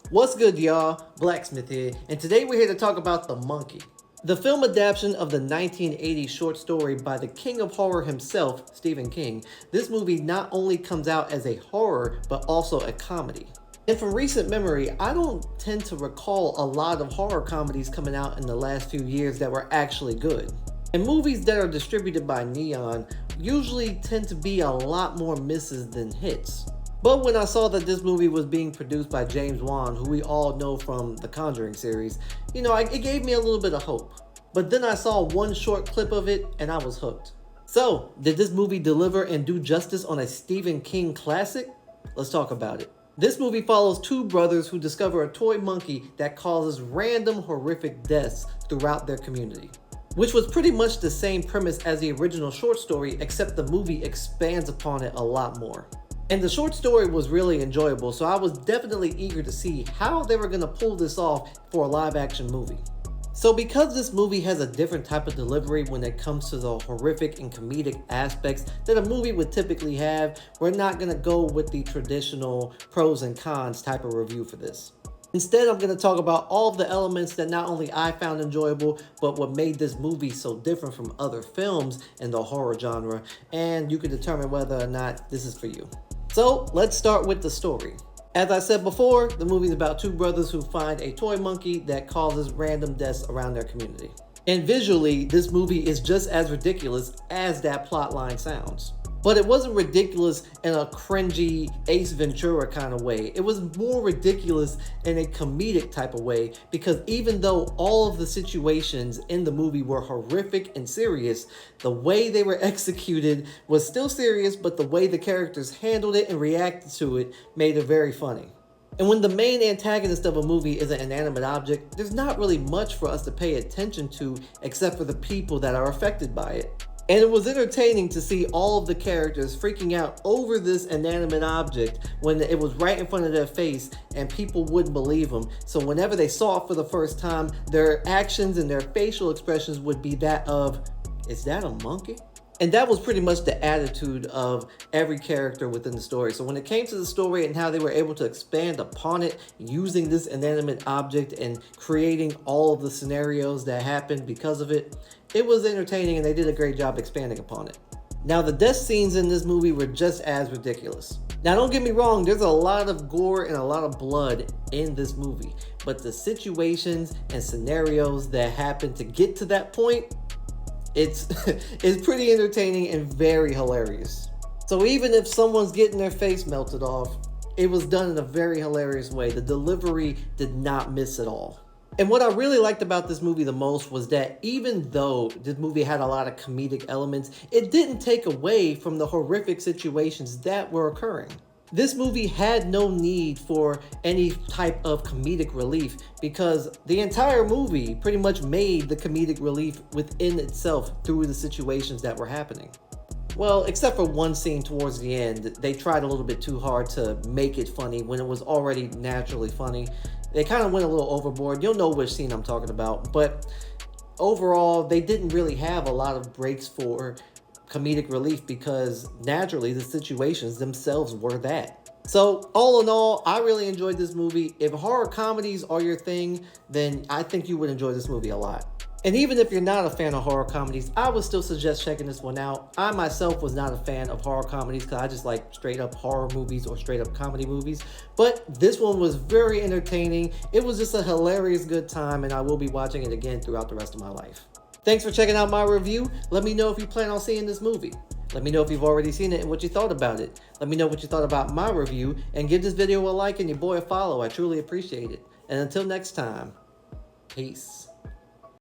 What's good, y'all? Blacksmith here, and today we're here to talk about The Monkey. The film adaptation of the 1980 short story by the king of horror himself, Stephen King. This movie not only comes out as a horror, but also a comedy. And from recent memory, I don't tend to recall a lot of horror comedies coming out in the last few years that were actually good. And movies that are distributed by Neon usually tend to be a lot more misses than hits. But when I saw that this movie was being produced by James Wan, who we all know from the Conjuring series, it gave me a little bit of hope. But then I saw one short clip of it and I was hooked. So, did this movie deliver and do justice on a Stephen King classic? Let's talk about it. This movie follows two brothers who discover a toy monkey that causes random horrific deaths throughout their community, which was pretty much the same premise as the original short story, except the movie expands upon it a lot more. And the short story was really enjoyable, so I was definitely eager to see how they were going to pull this off for a live action movie. So because this movie has a different type of delivery when it comes to the horrific and comedic aspects that a movie would typically have, we're not going to go with the traditional pros and cons type of review for this. Instead, I'm going to talk about all of the elements that not only I found enjoyable, but what made this movie so different from other films in the horror genre, and you can determine whether or not this is for you. So let's start with the story. As I said before, the movie is about two brothers who find a toy monkey that causes random deaths around their community. And visually, this movie is just as ridiculous as that plotline sounds. But it wasn't ridiculous in a cringy Ace Ventura kind of way. It was more ridiculous in a comedic type of way, because even though all of the situations in the movie were horrific and serious, the way they were executed was still serious, but the way the characters handled it and reacted to it made it very funny. And when the main antagonist of a movie is an inanimate object, there's not really much for us to pay attention to except for the people that are affected by it. And it was entertaining to see all of the characters freaking out over this inanimate object when it was right in front of their face and people wouldn't believe them. So whenever they saw it for the first time, their actions and their facial expressions would be that of, is that a monkey? And that was pretty much the attitude of every character within the story. So when it came to the story and how they were able to expand upon it using this inanimate object and creating all of the scenarios that happened because of it, it was entertaining and they did a great job expanding upon it. Now, the death scenes in this movie were just as ridiculous. Now, don't get me wrong, there's a lot of gore and a lot of blood in this movie, but the situations and scenarios that happen to get to that point, it's pretty entertaining and very hilarious. So even if someone's getting their face melted off, it was done in a very hilarious way. The delivery did not miss at all. And what I really liked about this movie the most was that even though this movie had a lot of comedic elements, it didn't take away from the horrific situations that were occurring. This movie had no need for any type of comedic relief because the entire movie pretty much made the comedic relief within itself through the situations that were happening. Well, except for one scene towards the end, they tried a little bit too hard to make it funny when it was already naturally funny. They kind of went a little overboard. You'll know which scene I'm talking about, but overall, they didn't really have a lot of breaks for comedic relief because naturally the situations themselves were that. So all in all, I really enjoyed this movie. If horror comedies are your thing, then I think you would enjoy this movie a lot. And even if you're not a fan of horror comedies, I would still suggest checking this one out. I myself was not a fan of horror comedies because I just like straight up horror movies or straight up comedy movies. But this one was very entertaining. It was just a hilarious good time, and I will be watching it again throughout the rest of my life. Thanks for checking out my review. Let me know if you plan on seeing this movie. Let me know if you've already seen it and what you thought about it. Let me know what you thought about my review, and give this video a like and your boy a follow. I truly appreciate it. And until next time, peace.